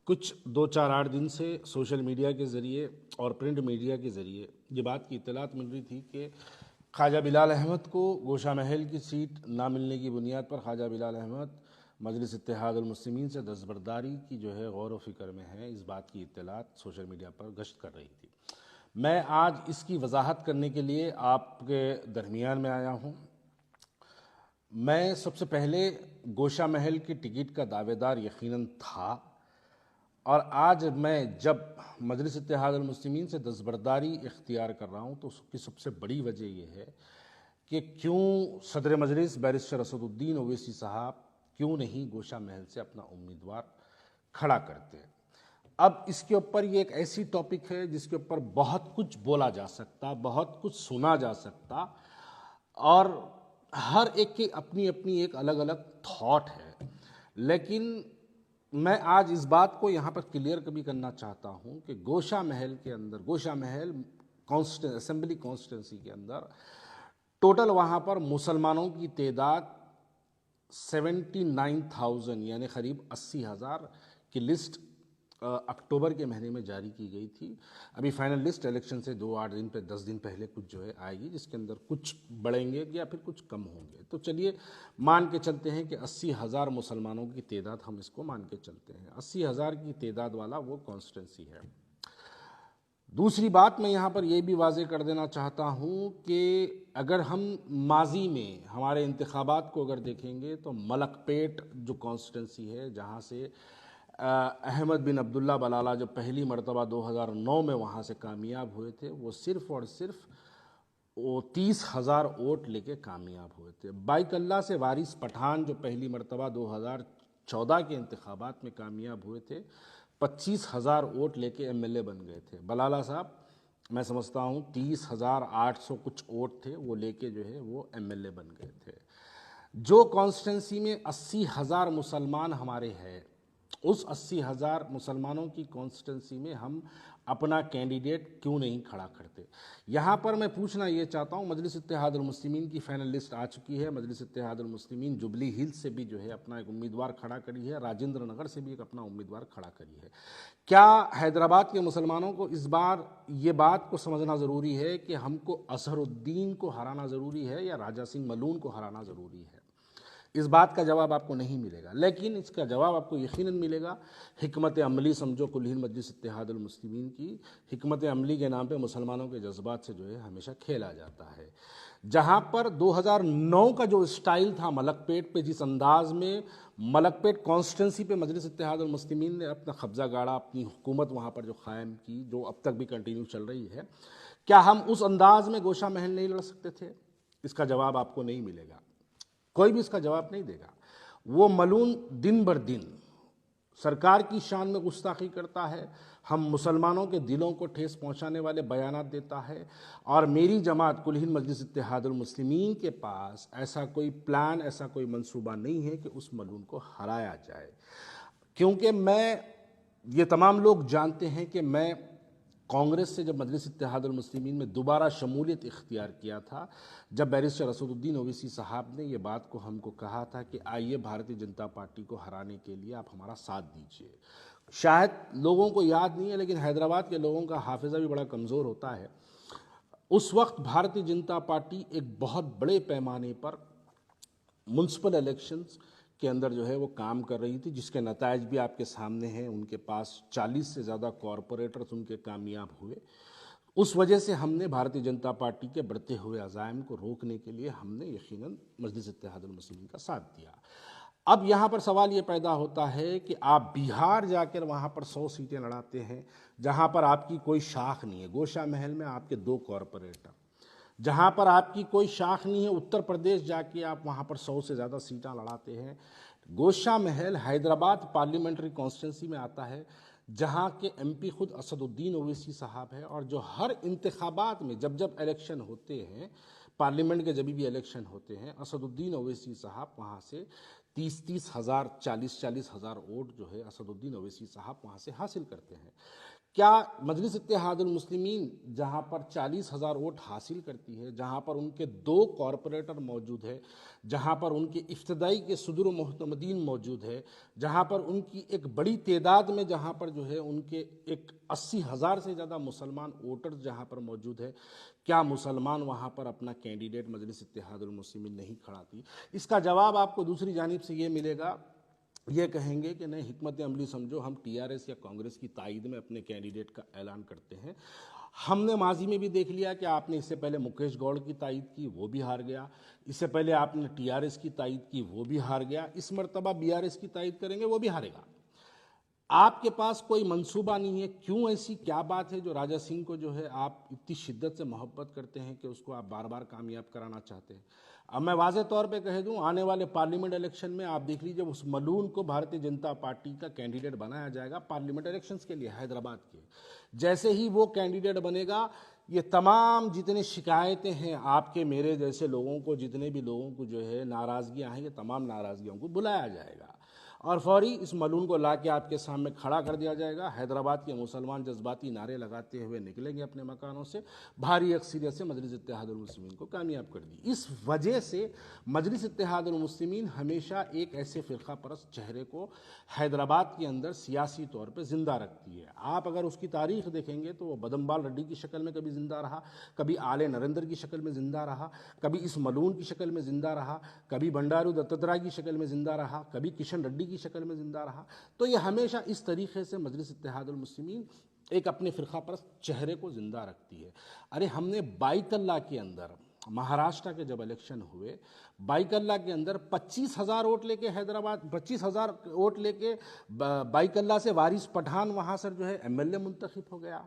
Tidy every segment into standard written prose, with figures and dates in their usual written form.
कुछ 2-4-8 दिन से सोशल मीडिया के ज़रिए और प्रिंट मीडिया के ज़रिए ये बात की इत्तलात मिल रही थी कि ख्वाजा बिलाल अहमद को गोशा महल की सीट ना मिलने की बुनियाद पर ख्वाजा बिलाल अहमद मजलिस इत्तेहादुल मुस्लिमीन से दस्तबरदारी की जो है गौर व फिक्र में है। इस बात की इत्तलात सोशल मीडिया पर गश्त कर रही थी। मैं आज इसकी वजाहत करने के लिए आपके दरमियान में आया हूँ। मैं सबसे पहले गोशा महल की टिकट का दावेदार यकीनन था, और आज मैं जब मजलिस इत्तेहादुल मुस्लिमीन से दस्तबरदारी इख्तियार कर रहा हूँ तो उसकी सबसे बड़ी वजह यह है कि क्यों सदर मजलिस बैरिस्टर असदुद्दीन ओवैसी साहब क्यों नहीं गोशा महल से अपना उम्मीदवार खड़ा करते हैं। अब इसके ऊपर ये एक ऐसी टॉपिक है जिसके ऊपर बहुत कुछ बोला जा सकता, बहुत कुछ सुना जा सकता, और हर एक की अपनी अपनी एक अलग अलग थॉट है। लेकिन मैं आज इस बात को यहाँ पर क्लियर कभी करना चाहता हूँ कि गोशा महल के अंदर, गोशा महल असेंबली कॉन्स्टिट्यूंसी के अंदर टोटल वहाँ पर मुसलमानों की तादाद 79,000 यानी करीब 80,000 की लिस्ट अक्टूबर के महीने में जारी की गई थी। अभी फाइनल लिस्ट इलेक्शन से 2-8 दिन पे 10 दिन पहले कुछ जो है आएगी, जिसके अंदर कुछ बढ़ेंगे या फिर कुछ कम होंगे। तो चलिए मान के चलते हैं कि 80,000 मुसलमानों की तादाद, हम इसको मान के चलते हैं 80,000 की तादाद वाला वो कॉन्स्टिट्यूंसी है। दूसरी बात मैं यहाँ पर यह भी वाजे कर देना चाहता हूँ कि अगर हम माजी में हमारे इंतखाबात को अगर देखेंगे तो मलकपेट जो कॉन्स्टिट्यूंसी है, जहाँ से अहमद बिन अब्दुल्ला बलाला जो पहली मरतबा 2009 में वहाँ से कामयाब हुए थे, वो सिर्फ़ और सिर्फ वो 30,000 वोट लेके कामयाब हुए थे। बाइकल्ला से वारिस पठान जो पहली मरतबा 2014 के इंतखाबात में कामयाब हुए थे, 25,000 वोट लेके एमएलए बन गए थे। बलाला साहब मैं समझता हूँ 30,800 कुछ वोट थे, वो लेके जो है वो एमएलए बन गए थे। जो कॉन्स्टिट्यूंसी में 80,000 मुसलमान हमारे हैं, उस 80,000 मुसलमानों की कॉन्स्टिट्यूंसी में हम अपना कैंडिडेट क्यों नहीं खड़ा करते। यहाँ पर मैं पूछना ये चाहता हूँ, मजलिस इत्तेहादुल मुस्लिमीन की फाइनल लिस्ट आ चुकी है। मजलिस इत्तेहादुल मुस्लिमीन जुबली हिल्स से भी जो है अपना एक उम्मीदवार खड़ा करी है, राजेंद्र नगर से भी एक अपना उम्मीदवार खड़ा करी है। क्या हैदराबाद के मुसलमानों को इस बार ये बात को समझना ज़रूरी है कि हमको अजहरुद्दीन को हराना ज़रूरी है या राजा सिंह मलून को हराना ज़रूरी है? इस बात का जवाब आपको नहीं मिलेगा, लेकिन इसका जवाब आपको यकीनन मिलेगा। हिकमत अमली समझो कुल हिंद मजलिस इत्तेहादुल मुस्लिमीन की हिकमत अमली के नाम पे मुसलमानों के जज्बात से जो है हमेशा खेला जाता है। जहाँ पर 2009 का जो स्टाइल था मलकपेट पे, जिस अंदाज में मलकपेट कॉन्स्टिट्यूंसी पे मजलिस इत्तेहादुल मुस्लिमीन ने अपना कब्जा गाड़ा, अपनी हुकूमत वहाँ पर जो कायम की, जो अब तक भी कंटिन्यू चल रही है, क्या हम उस अंदाज में गोशा महल नहीं लड़ सकते थे? इसका जवाब आपको नहीं मिलेगा, कोई भी इसका जवाब नहीं देगा। वो मलून दिन बर दिन सरकार की शान में गुस्ताखी करता है, हम मुसलमानों के दिलों को ठेस पहुंचाने वाले बयानात देता है, और मेरी जमात कुल हिंद मजलिस इत्तेहादुल मुस्लिमीन के पास ऐसा कोई प्लान, ऐसा कोई मंसूबा नहीं है कि उस मलून को हराया जाए। क्योंकि ये तमाम लोग जानते हैं कि मैं कांग्रेस से जब मजलिस इत्तेहादुल मुस्लिमीन में दोबारा शमूलियत इख्तियार किया था, जब बैरिस्टर असदुद्दीन ओवैसी साहब ने ये बात को हमको कहा था कि आइए भारतीय जनता पार्टी को हराने के लिए आप हमारा साथ दीजिए। शायद लोगों को याद नहीं है, लेकिन हैदराबाद के लोगों का हाफिज़ा भी बड़ा कमज़ोर होता है। उस वक्त भारतीय जनता पार्टी एक बहुत बड़े पैमाने पर म्युनिसिपल इलेक्शंस के अंदर जो है वो काम कर रही थी, जिसके नतायज भी आपके सामने हैं। उनके पास 40 से ज़्यादा कॉरपोरेटर्स उनके कामयाब हुए। उस वजह से हमने भारतीय जनता पार्टी के बढ़ते हुए अज़ाइम को रोकने के लिए हमने यकीनन मजलिस इत्तेहादुल मुस्लिमीन का साथ दिया। अब यहाँ पर सवाल ये पैदा होता है कि आप बिहार जाकर वहाँ पर 100 सीटें लड़ाते हैं, जहाँ पर आपकी कोई शाख नहीं है। गोशा महल में आपके 2 कॉरपोरेटर, जहाँ पर आपकी कोई शाख नहीं है। उत्तर प्रदेश जाके आप वहाँ पर 100 से ज़्यादा सीटें लड़ाते हैं। गोशा महल हैदराबाद पार्लियामेंट्री कॉन्स्टिट्यूंसी में आता है, जहाँ के एमपी खुद असदुद्दीन ओवैसी साहब हैं, और जो हर इंतखाबात में जब जब इलेक्शन होते हैं, पार्लियामेंट के जब भी इलेक्शन होते हैं, असदुद्दीन ओवैसी साहब वहाँ से 30-30 हज़ार, 40-40 हज़ार वोट जो है असदुद्दीन ओवैसी साहब वहाँ से हासिल करते हैं। क्या मजलिस इत्तेहादुल मुस्लिमीन जहाँ पर 40,000 वोट हासिल करती है, जहाँ पर उनके 2 कॉरपोरेटर मौजूद है, जहाँ पर उनके इफ्तदाई के सदर मोहतमदीन मौजूद है, जहाँ पर उनकी एक बड़ी तादाद में जहाँ पर जो है उनके एक 80,000 से ज़्यादा मुसलमान वोटर्स जहाँ पर मौजूद है, क्या मुसलमान वहाँ पर अपना कैंडिडेट मजलिस इत्तेहादुल मुस्लिमीन नहीं खड़ाती? इसका जवाब आपको दूसरी जानिब से ये मिलेगा, ये कहेंगे कि नहीं, हिकमत अमली समझो, हम टीआरएस या कांग्रेस की तायद में अपने कैंडिडेट का ऐलान करते हैं। हमने माजी में भी देख लिया कि आपने इससे पहले मुकेश गौड़ की तायद की, वो भी हार गया। इससे पहले आपने टीआरएस की तायद की, वो भी हार गया। इस मरतबा बीआरएस की तायद करेंगे, वो भी हारेगा। आपके पास कोई मंसूबा नहीं है। क्यों? ऐसी क्या बात है जो राजा सिंह को जो है आप इतनी शिद्दत से मोहब्बत करते हैं कि उसको आप बार बार कामयाब कराना चाहते हैं? अब मैं वाज़े तौर पे कह दूं, आने वाले पार्लियामेंट इलेक्शन में आप देख लीजिए, उस मलून को भारतीय जनता पार्टी का कैंडिडेट बनाया जाएगा पार्लियामेंट इलेक्शंस के लिए हैदराबाद के। जैसे ही वो कैंडिडेट बनेगा, ये तमाम जितनी शिकायतें हैं आपके मेरे जैसे लोगों को, जितने भी लोगों को जो है नाराज़गियाँ हैं, ये तमाम नाराज़गियों को बुलाया जाएगा और फौरी इस मलून को ला के आपके सामने खड़ा कर दिया जाएगा। हैदराबाद के मुसलमान जज्बाती नारे लगाते हुए निकलेंगे अपने मकानों से, भारी अक्सरियत से मजलिस इत्तेहादुल मुस्लिमीन को कामयाब कर दी। इस वजह से मजलिस इत्तेहादुल मुस्लिमीन हमेशा एक ऐसे फ़िरका परस्त चेहरे को हैदराबाद के अंदर सियासी तौर पर ज़िंदा रखती है। आप अगर उसकी तारीख देखेंगे तो वो बदमबाल रेड्डी की शक्ल में कभी ज़िंदा रहा, कभी आले नरेंद्र की शक्ल में ज़िंदा रहा, कभी इस मलून की शक्ल में ज़िंदा रहा, कभी बंडारू दत्तात्रेय की शक्ल में ज़िंदा रहा, कभी किशन रेड्डी की शक्ल में जिंदा रहा। तो ये हमेशा इस तरीके से मजलिस इत्तेहादुल मुस्लिमीन एक अपने फ़िरका परस्त चेहरे को जिंदा रखती है। अरे हमने बाइकल्ला के अंदर, महाराष्ट्र के जब इलेक्शन हुए, बाइकल्ला के अंदर 25,000 वोट लेके हैदराबाद, 25,000 वोट लेके बाइकल्ला से वारिस पठान वहाँ से जो है एमएलए मुंतखब हो गया।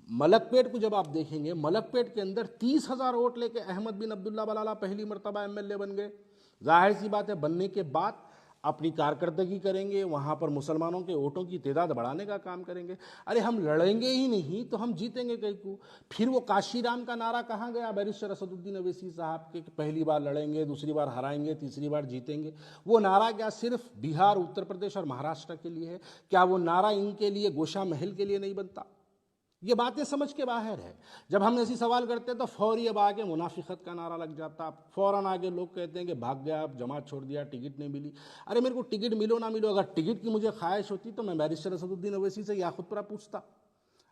मलकपेट को जब आप देखेंगे, मलकपेट के अंदर 30,000 वोट लेके अहमद बिन अब्दुल्ला बलाला पहली मरतबा एमएलए बन गए। जाहिर सी बात है, बनने के बाद अपनी कारकर्दगी करेंगे, वहाँ पर मुसलमानों के वोटों की तादाद बढ़ाने का काम करेंगे। अरे हम लड़ेंगे ही नहीं तो हम जीतेंगे कैकू? फिर वो काशीराम का नारा कहाँ गया बैरिस्टर असदुद्दीन ओवैसी साहब के, पहली बार लड़ेंगे, दूसरी बार हराएंगे, तीसरी बार जीतेंगे? वो नारा क्या सिर्फ बिहार, उत्तर प्रदेश और महाराष्ट्र के लिए है? क्या वो नारा इनके लिए, गोशा महल के लिए नहीं बनता? ये बातें समझ के बाहर है। जब हम ऐसी सवाल करते तो फौरी अब आगे मुनाफिकत का नारा लग जाता, फ़ौरन आगे लोग कहते हैं कि भाग गया, अब जमात छोड़ दिया, टिकट नहीं मिली। अरे मेरे को टिकट मिलो ना मिलो, अगर टिकट की मुझे ख्वाहिश होती तो मैं बैरिस्टर असदुद्दीन ओवैसी से याकूतपुरा पूछता।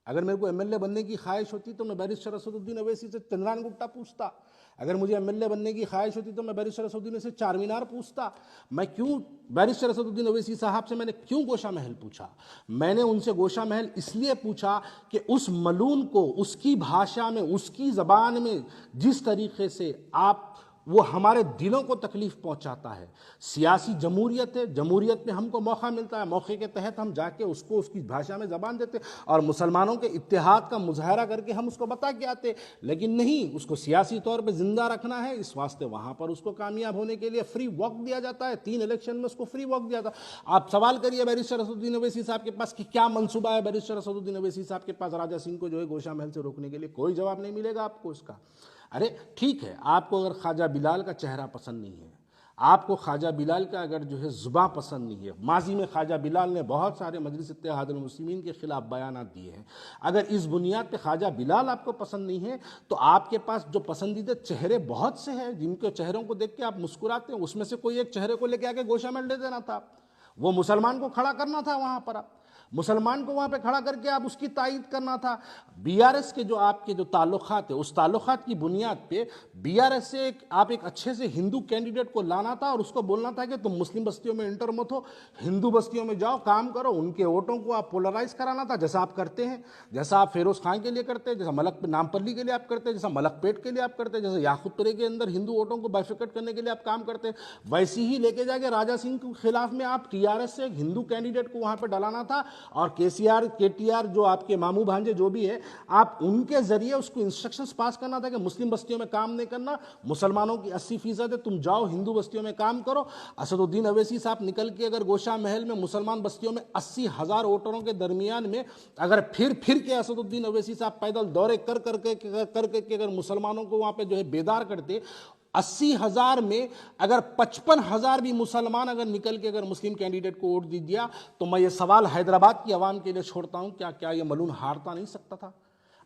अगर मेरे को एमएलए बनने की ख्वाहिश होती तो मैं बैरिस्टर असदुद्दीन ओवैसी से चंद्रान गुप्ता पूछता। अगर मुझे एमएलए बनने की ख्वाहिश होती तो मैं बैरिस्टर असदुद्दीन से चार मीनार पूछता। मैं क्यों बैरिस्टर असदुद्दीन ओवैसी साहब से मैंने क्यों गोशा महल पूछा? मैंने उनसे गोशा महल इसलिए पूछा कि उस मलून को उसकी भाषा में, उसकी ज़बान में जिस तरीके से आप, वो हमारे दिलों को तकलीफ पहुंचाता है। सियासी जमहूरियत है, जमहूरियत में हमको मौका मिलता है, मौके के तहत हम जाके उसको उसकी भाषा में ज़बान देते और मुसलमानों के इत्तेहाद का मुजाहरा करके हम उसको बता के आते। लेकिन नहीं, उसको सियासी तौर पे ज़िंदा रखना है, इस वास्ते वहाँ पर उसको कामयाब होने के लिए फ्री वॉक दिया जाता है। 3 इलेक्शन में उसको फ्री वॉक दिया था। आप सवाल करिए बैरिस्टर असदुद्दीन ओवैसी साहब के पास कि क्या मनसूबा है बैरिस्टर असदुद्दीन ओवैसी साहब के पास राजा सिंह को जो है गोशा महल से रोकने के लिए? कोई जवाब नहीं मिलेगा आपको उसका। अरे ठीक है, आपको अगर ख्वाजा बिलाल का चेहरा पसंद नहीं है, आपको ख्वाजा बिलाल का अगर जो है ज़ुबान पसंद नहीं है, माजी में ख्वाजा बिलाल ने बहुत सारे मजलिस इत्तेहादुल मुस्लिमीन के खिलाफ बयानात दिए हैं, अगर इस बुनियाद पे ख्वाजा बिलाल आपको पसंद नहीं है तो आपके पास जो पसंदीदा चेहरे बहुत से हैं जिनके चेहरों को देख के आप मुस्कुराते हैं, उसमें से कोई एक चेहरे को लेके आके गोशा महल दे देना था। वो मुसलमान को खड़ा करना था वहाँ पर, आप मुसलमान को वहाँ पे खड़ा करके आप उसकी तायद करना था। बीआरएस के जो आपके जो ताल्लुकात है, उस ताल्लुकात की बुनियाद पे बीआरएस से आप एक अच्छे से हिंदू कैंडिडेट को लाना था और उसको बोलना था कि तुम मुस्लिम बस्तियों में इंटर मत हो, हिंदू बस्तियों में जाओ, काम करो, उनके वोटों को आप पोलराइज कराना था, जैसा आप करते हैं, जैसा आप फिरोज खान के लिए करते हैं, जैसा नामपल्ली के लिए आप करते हैं, जैसा मलकपेट के लिए आप करते हैं, जैसे याकूतपुरे के अंदर हिंदू वोटों को बाइफिकेट करने के लिए आप काम करते हैं, वैसी ही लेके जाके राजा सिंह के खिलाफ में आप टीआरएस से एक हिंदू कैंडिडेट को वहाँ पर डलाना था और केटीआर जो आपके मामू भांजे जो भी है, आप उनके जरिए उसको इंस्ट्रक्शंस पास करना था कि मुस्लिम बस्तियों में काम नहीं करना, मुसलमानों की 80% है, तुम जाओ हिंदू बस्तियों में काम करो। असदुद्दीन ओवैसी साहब निकल के अगर गोशा महल में मुसलमान बस्तियों में 80,000 वोटरों के दरमियान में अगर फिर के असदुद्दीन ओवैसी साहब पैदल दौरे कर करके अगर मुसलमानों को वहाँ पे जो है बेदार करते, 80,000 में अगर 55,000 भी मुसलमान अगर निकल के अगर मुस्लिम कैंडिडेट को वोट दे दिया तो मैं ये सवाल हैदराबाद की आवाम के लिए छोड़ता हूं, क्या ये मलून हारता नहीं सकता था?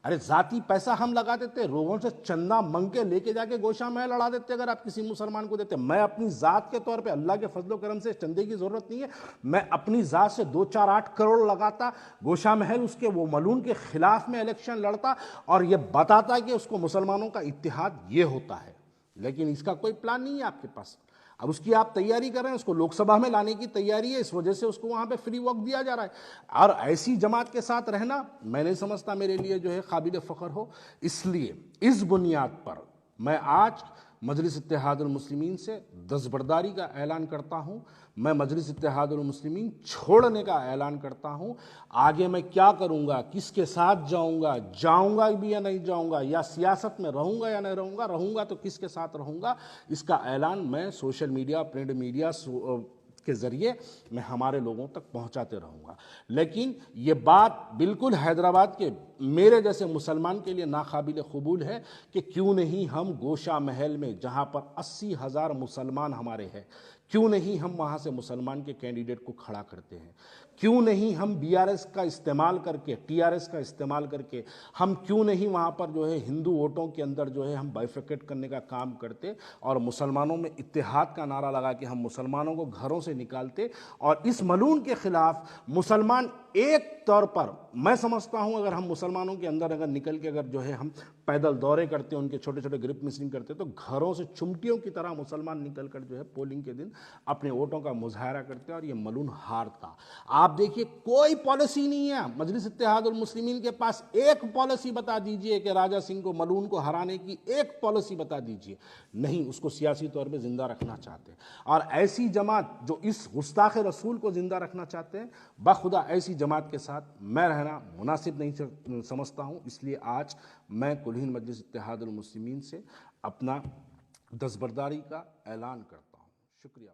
अरे जाती पैसा हम लगा देते, लोगों से चंदा मंग के लेके जाके गोशा महल लड़ा देते अगर आप किसी मुसलमान को देते। मैं अपनी जात के तौर पे अल्लाह के फजलो करम से चंदे की जरूरत नहीं है, मैं अपनी जात से 2, 4, 8 करोड़ लगाता, गोशा महल उसके वो मलून के खिलाफ में इलेक्शन लड़ता और ये बताता कि उसको मुसलमानों का इत्तेहाद ये होता है। लेकिन इसका कोई प्लान नहीं है आपके पास। अब उसकी आप तैयारी कर रहे हैं, उसको लोकसभा में लाने की तैयारी है, इस वजह से उसको वहां पे फ्री वॉक दिया जा रहा है। और ऐसी जमात के साथ रहना मैं नहीं समझता मेरे लिए जो है काबिल फ़ख्र हो। इसलिए इस बुनियाद पर मैं आज मजलिस इत्तेहादुल मुस्लिमीन से दस्तबरदारी का ऐलान करता हूं। मैं मजलिस इत्तेहादुल मुस्लिमीन छोड़ने का ऐलान करता हूं। आगे मैं क्या करूंगा, किसके साथ जाऊंगा, जाऊंगा भी या नहीं जाऊंगा, या सियासत में रहूंगा या नहीं रहूंगा, रहूंगा तो किसके साथ रहूंगा, इसका ऐलान मैं सोशल मीडिया, प्रिंट मीडिया के ज़रिए मैं हमारे लोगों तक पहुंचाते रहूंगा। लेकिन ये बात बिल्कुल हैदराबाद के मेरे जैसे मुसलमान के लिए नाकाबिल कबूल है कि क्यों नहीं हम गोशा महल में, जहां पर 80,000 मुसलमान हमारे हैं, क्यों नहीं हम वहां से मुसलमान के कैंडिडेट को खड़ा करते हैं? क्यों नहीं हम बीआरएस का इस्तेमाल करके, टीआरएस का इस्तेमाल करके, हम क्यों नहीं वहाँ पर जो है हिंदू वोटों के अंदर जो है हम बाइफिकेट करने का काम करते और मुसलमानों में इत्तेहाद का नारा लगा के हम मुसलमानों को घरों से निकालते और इस मलून के खिलाफ मुसलमान एक तौर पर, मैं समझता हूँ अगर हम मुसलमानों के अंदर अगर निकल के अगर जो है हम पैदल दौरे करते, उनके छोटे छोटे ग्रुप मिसिंग करते, तो घरों से चुमटियों की तरह मुसलमान निकल कर जो है पोलिंग के दिन अपने वोटों का मुजाहरा करते और ये मलून हारता। आप देखिए कोई पॉलिसी नहीं है मजलिस इत्तेहादुल मुस्लिमीन के पास। एक पॉलिसी बता दीजिए कि राजा सिंह को, मलून को हराने की एक पॉलिसी बता दीजिए। नहीं, उसको सियासी तौर पे जिंदा रखना चाहते हैं। और ऐसी जमात जो इस गुस्ताख रसूल को जिंदा रखना चाहते हैं, बखुदा ऐसी जमात के साथ मैं रहना मुनासिब नहीं समझता हूँ। इसलिए आज मैं कुल मजलिस इत्तेहादुल मुस्लिमीन से अपना दस्तबरदारी का ऐलान करता हूँ। शुक्रिया।